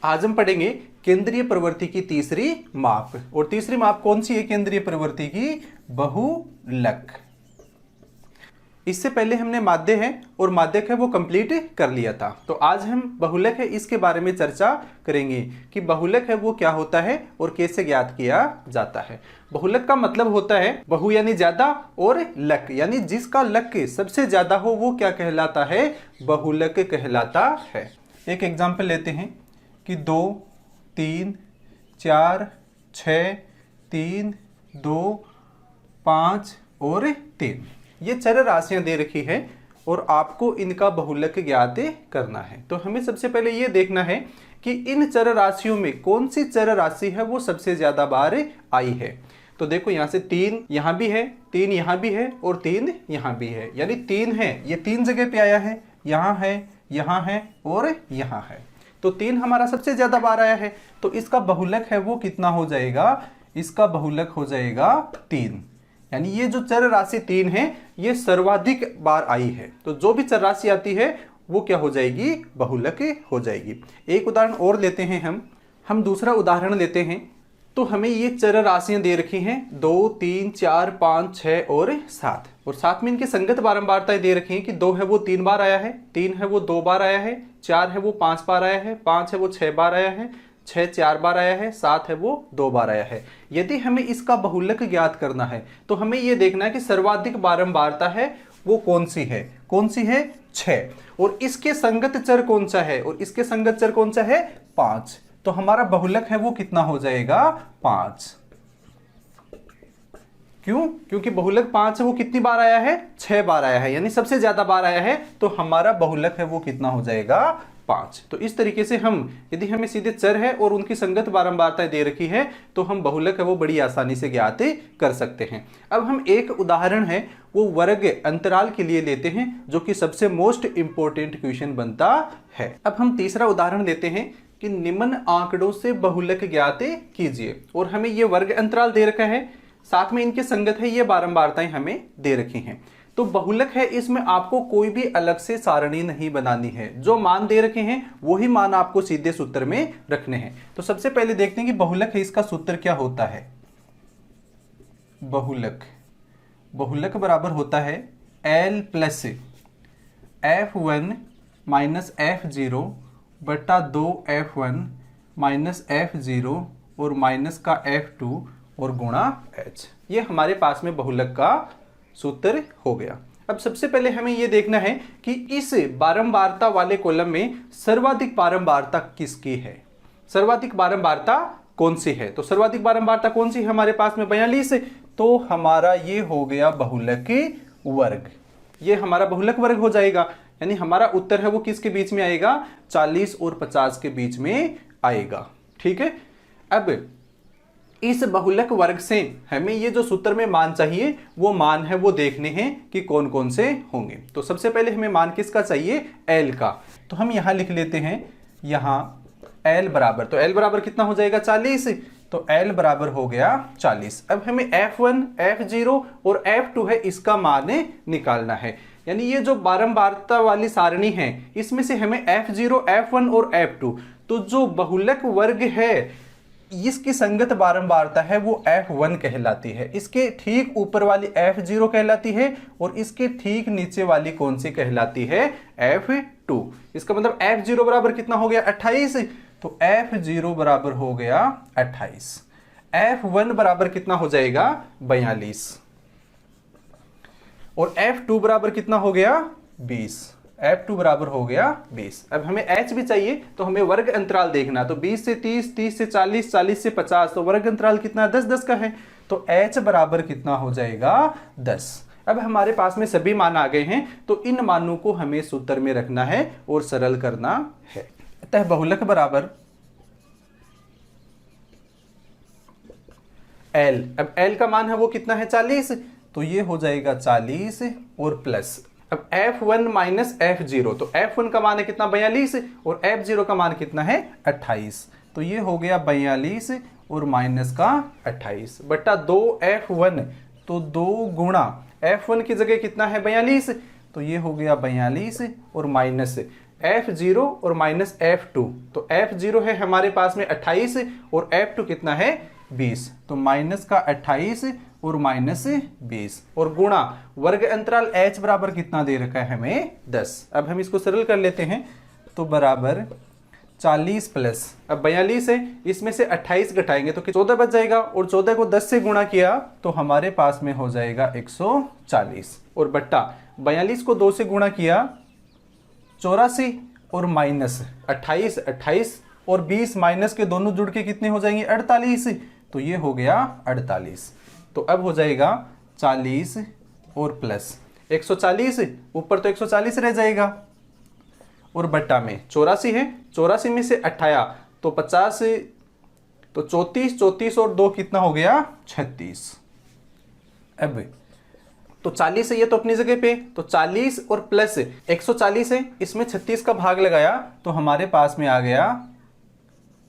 आज हम पढ़ेंगे केंद्रीय प्रवृत्ति की तीसरी माप। और तीसरी माप कौन सी है केंद्रीय प्रवृत्ति की? बहुलक। इससे पहले हमने माध्य है और माध्यक है वो कंप्लीट कर लिया था। तो आज हम बहुलक है इसके बारे में चर्चा करेंगे कि बहुलक है वो क्या होता है और कैसे ज्ञात किया जाता है। बहुलक का मतलब होता है बहु यानी ज्यादा और लक यानी जिसका लक सबसे ज्यादा हो वो क्या कहलाता है? बहुलक कहलाता है। एक एग्जाम्पल लेते हैं कि 2, 3, 4, 6, 3, 2, 5 और 3 ये चर राशियां दे रखी है और आपको इनका बहुलक ज्ञात करना है। तो हमें सबसे पहले ये देखना है कि इन चर राशियों में कौन सी चर राशि है वो सबसे ज्यादा बार आई है। तो देखो यहाँ से 3 यहाँ भी है, 3 यहाँ भी है और 3 यहाँ भी है, यानी 3 है, ये 3 जगह पे आया है, यहाँ है और यहाँ है। तो 3 हमारा सबसे ज्यादा बार आया है, तो इसका बहुलक है वो कितना हो जाएगा? इसका बहुलक हो जाएगा 3। यानी ये जो चर राशि 3 है ये सर्वाधिक बार आई है। तो जो भी चर राशि आती है वो क्या हो जाएगी? बहुलक हो जाएगी। एक उदाहरण और लेते हैं हम दूसरा उदाहरण लेते हैं। तो हमें ये चर राशियां दे रखी हैं 2, 3, 4, 5, 6 और 7 और साथ में इनकी संगत बारंबारताएं दे रखी हैं कि 2 है वो 3 बार आया है, 3 है वो 2 बार आया है, 4 है वो 5 बार आया है, 5 है वो 6 बार आया है, 6 4 बार आया है, 7 है वो 2 बार आया है। यदि हमें इसका बहुलक ज्ञात करना है तो हमें यह देखना है कि सर्वाधिक बारंबारता है वो कौन सी है? कौन सी है? 6। और इसके संगत चर कौन सा है? और इसके संगत चर कौन सा है? 5। तो हमारा बहुलक है वो कितना हो जाएगा? 5। क्यों? क्योंकि बहुलक 5 है वो कितनी बार आया है? 6 बार आया है, यानी सबसे ज्यादा बार आया है। तो हमारा बहुलक है वो कितना हो जाएगा? 5। तो इस तरीके से हम यदि हमें सीधे चर है और उनकी संगत बारंबारताएं दे रखी है तो हम बहुलक है वो बड़ी आसानी से ज्ञात कर सकते हैं। अब हम एक उदाहरण है वो वर्ग अंतराल के लिए लेते हैं जो कि सबसे मोस्ट इंपॉर्टेंट क्वेश्चन बनता है। अब हम तीसरा उदाहरण लेते हैं कि निम्न आंकड़ों से बहुलक ज्ञात कीजिए। और हमें ये वर्ग अंतराल दे रखा है, साथ में इनके संगत है ये बारंबारताएं हमें दे रखी हैं। तो बहुलक है इसमें आपको कोई भी अलग से सारणी नहीं बनानी है, जो मान दे रखे हैं वही मान आपको सीधे सूत्र में रखने हैं। तो सबसे पहले देखते हैं कि बहुलक है इसका सूत्र क्या होता है। बहुलक बराबर होता है L plus F1 minus F0 बटा 2F1 माइनस F0 और माइनस का F2 और गुणा H। ये हमारे पास में बहुलक का सूत्र हो गया। अब सबसे पहले हमें यह देखना है कि इस बारंबारता वाले कॉलम में सर्वाधिक बारंबारता किसकी है? सर्वाधिक बारंबारता कौन सी है? तो सर्वाधिक बारंबारता कौन सी है हमारे पास में? 42। तो हमारा ये हो गया बहुलक वर्ग। ये हमारा बहुलक वर्ग हो जाएगा, यानी हमारा उत्तर है वो किसके बीच में आएगा? 40 और 50 के बीच में आएगा। ठीक है। अब इस बहुलक वर्ग से हमें ये जो सूत्र में मान चाहिए वो मान है वो देखने हैं कि कौन कौन से होंगे। तो सबसे पहले हमें मान किसका चाहिए? L का। तो हम यहां लिख लेते हैं, यहां L बराबर, तो L बराबर कितना हो जाएगा? 40। तो L बराबर हो गया 40। अब हमें F1, F0 और F2 है इसका मान निकालना है। यानी ये जो बारंबारता वाली सारणी है इसमें से हमें F0, F1 और F2, तो जो बहुलक वर्ग है इसकी संगत बारंबारता है वो F1 कहलाती है, इसके ठीक ऊपर वाली F0 कहलाती है और इसके ठीक नीचे वाली कौन सी कहलाती है? F2। इसका मतलब F0 बराबर कितना हो गया? 28। तो F0 बराबर हो गया 28। F1 बराबर कितना हो जाएगा? 42 और F2 बराबर कितना हो गया? 20। F2 बराबर हो गया 20। अब हमें H भी चाहिए तो हमें वर्ग अंतराल देखना। तो 20 से 30, 30 से 40, 40 से 50, तो वर्ग अंतराल कितना? 10 10 का है। तो H बराबर कितना हो जाएगा? 10। अब हमारे पास में सभी मान आ गए हैं तो इन मानों को हमें सूत्र में रखना है और सरल करना है। अतः बहुलक बराबर L। अब L का मान है वो कितना है? 40। तो ये हो जाएगा 40 और प्लस अब F1 माइनस F0, तो F1 का मान है कितना? 42 और F0 का मान कितना है? 28। तो ये हो गया 42 और माइनस का 28 बटा 2F1, तो 2 गुणा F1 की जगह कितना है? 42, तो ये हो गया 42 और माइनस F0 और माइनस F2, तो F0 है हमारे पास में 28 और F2 कितना है 20, तो माइनस का 28 और माइनस 20 और गुणा वर्ग अंतराल h बराबर कितना दे रखा है हमें 10। अब हम इसको सरल कर लेते हैं, तो बराबर 40 प्लस, अब 42 है, इसमें से 28 घटाएंगे तो 14 बच जाएगा और 14 को 10 से गुणा किया तो हमारे पास में हो जाएगा 140 और बट्टा 42 को 2 से गुणा किया 84 और माइनस 28 और 20 माइनस के दोनों जुड़ के कितने हो जाएंगे 48, तो ये हो गया 48। तो अब हो जाएगा 40 और प्लस 140, ऊपर तो 140 रह जाएगा और बट्टा में 84 है, 84 में से 28 तो 50, तो 34 और 2 कितना हो गया 36। अब तो 40 है ये तो अपनी जगह पे, तो 40 और प्लस 140 है, इसमें 36 का भाग लगाया तो हमारे पास में आ गया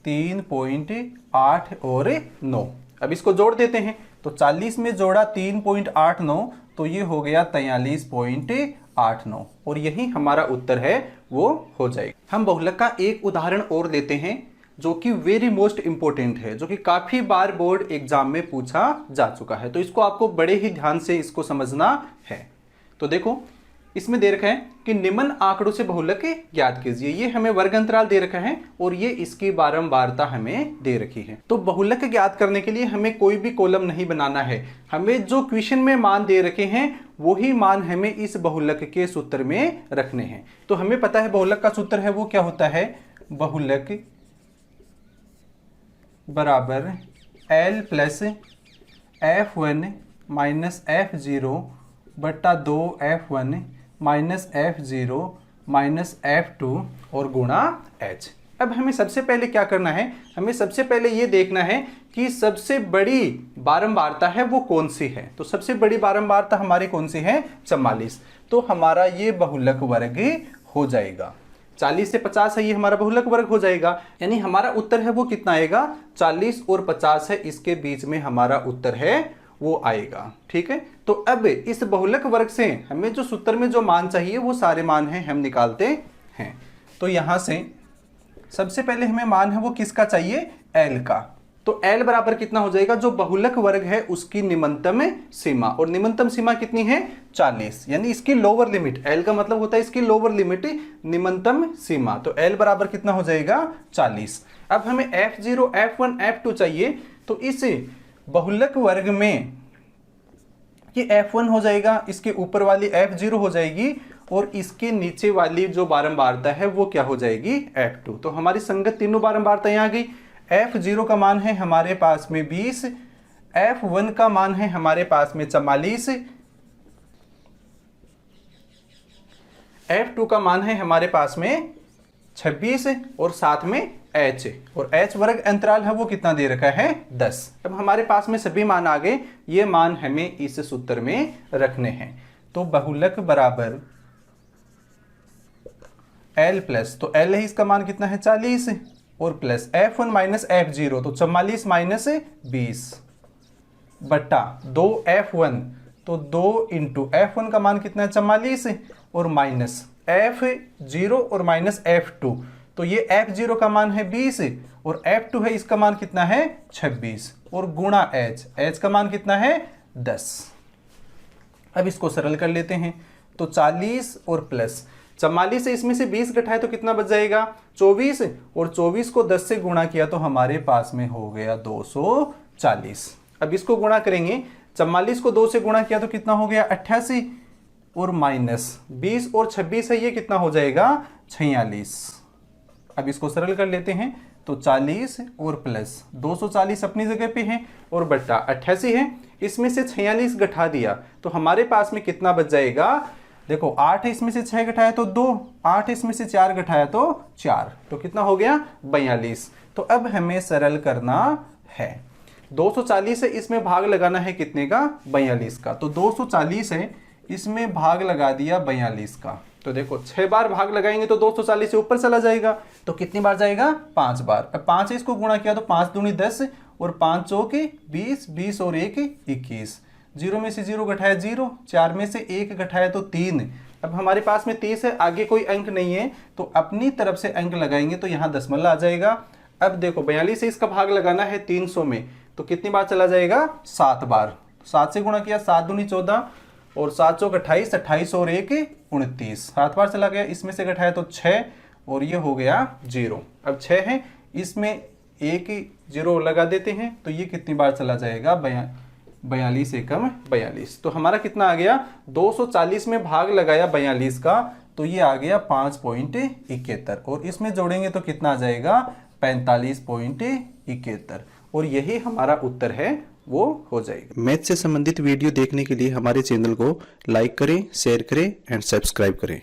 3.8 और 9। अब इसको जोड़ देते हैं, तो 40 में जोड़ा 3.89 तो ये हो गया 43.89 और यही हमारा उत्तर है वो हो जाएगा। हम बहुलक का एक उदाहरण और लेते हैं जो कि वेरी मोस्ट इंपॉर्टेंट है, जो कि काफी बार बोर्ड एग्जाम में पूछा जा चुका है, तो इसको आपको बड़े ही ध्यान से इसको समझना है। तो देखो इसमें दे रखा है कि निम्न आंकड़ों से बहुलक ज्ञात कीजिए। ये हमें वर्ग अंतराल दे रखा है और ये इसकी बारंबारता हमें दे रखी है। तो बहुलक ज्ञात करने के लिए हमें कोई भी कॉलम नहीं बनाना है, हमें जो क्वेश्चन में मान दे रखे हैं वही मान हमें इस बहुलक के सूत्र में रखने हैं। तो हमें पता है बहुलक का सूत्र है वो क्या होता है, बहुलक बराबर L plus F1 minus F0 बट्टा 2F1 minus F0 minus F2 और गुणा H। अब हमें सबसे पहले क्या करना है, हमें सबसे पहले ये देखना है कि सबसे बड़ी बारंबारता है वो कौन सी है। तो सबसे बड़ी बारंबारता हमारी कौन सी है 44, तो हमारा ये बहुलक वर्ग हो जाएगा। 40 से 50 है ये हमारा बहुलक वर्ग हो जाएगा, यानी हमारा उत्तर है वो कितना आएगा 40 और 50 है, इसके बीच में हमारा उत्तर है वो आएगा। ठीक है, तो अब इस बहुलक वर्ग से हमें जो सूत्र में जो मान चाहिए वो सारे मान हैं हम निकालते हैं। तो यहां से सबसे पहले हमें मान है वो किसका चाहिए L का, तो L बराबर कितना हो जाएगा, जो बहुलक वर्ग है उसकी निम्नतम सीमा, और निम्नतम सीमा कितनी है 40, यानी इसकी लोअर लिमिट, L का मतलब होता है इसकी लोअर लिमिट निम्नतम सीमा, तो L बराबर कितना हो जाएगा 40। अब हमें F0 F1 F2 चाहिए, तो इस बहुलक वर्ग में ये F1 हो जाएगा, इसके ऊपर वाली F0 हो जाएगी और इसके नीचे वाली जो बारंबारता है वो क्या हो जाएगी F2। तो हमारी संगत तीनों बारंबारता यहाँ आ गई। F0 का मान है हमारे पास में 20, F1 का मान है हमारे पास में 44, F2 का मान है हमारे पास में 26 और साथ में H, और H वर्ग अंतराल है वो कितना दे रखा है 10। अब हमारे पास में सभी मान आ गए, ये मान हमें इस सूत्र में रखने हैं। तो बहुलक बराबर L प्लस, तो L है इसका मान कितना है 40 और प्लस F1 माइनस F0 तो 44 माइनस 20 बट्टा 2F1, तो 2 इंटू F1 का मान कितना है 44 और माइनस F0 और माइनस F2, तो ये F0 का मान है 20 और F2 है इसका मान कितना है 26 और गुणा H का मान कितना है 10। अब इसको सरल कर लेते हैं, तो 40 और प्लस 44 से इसमें से 20 घटाए तो कितना बच जाएगा 24, और 24 को 10 से गुणा किया तो हमारे पास में हो गया 240। अब इसको गुणा करेंगे, 44 को 2 से गुणा किया तो कितना हो गया 88 और माइनस 20 और 26 है ये कितना हो जाएगा 46। अब इसको सरल कर लेते हैं, तो 40 और प्लस 240 अपनी जगह पे है और बट्टा 88 है, इसमें से 46 घटा दिया तो हमारे पास में कितना बच जाएगा, देखो 8 इसमें से 6 घटाया तो 2, 8 इसमें से 4 घटाया तो 4, तो कितना हो गया 42। तो अब हमें सरल करना है, 240 है इसमें भाग लगाना है कितने का 42 का, तो 240 है इसमें भाग लगा दिया 42 का, तो देखो 6 बार भाग लगाएंगे तो 240 से ऊपर चला जाएगा, तो कितनी बार जाएगा 5 बार। अब 5 इसको गुणा किया तो 5 दूनी 10 और 5 चौके 20, 20 और 1 21, 0 में से 0 घटाया 0, 4 में से 1 घटाया तो 3 अब हमारे पास में 30 है, आगे कोई अंक नहीं है, तो अपनी तरफ से अंक लगाएंगे तो यहाँ दशमलव आ जाएगा। अब देखो 42 से इसका भाग लगाना है 300 में, तो कितनी बार चला जाएगा? 7 बार। 7 से गुणा किया, 7 दूनी 14 और 7 चौक 28, 28 और 1 29, 7 बार चला गया। इसमें से घटाया तो 6 और ये हो गया 0। अब 6 है, इसमें एक 0 लगा देते हैं तो ये कितनी बार चला जाएगा? 42 एकम 42। तो हमारा कितना आ गया? 240 में भाग लगाया 42 का, तो ये आ गया 5.71 और इसमें जोड़ेंगे तो कितना आ जाएगा? 45.71 और यही हमारा उत्तर है, वो हो जाएगा। मैथ से संबंधित वीडियो देखने के लिए हमारे चैनल को लाइक करें, शेयर करें एंड सब्सक्राइब करें।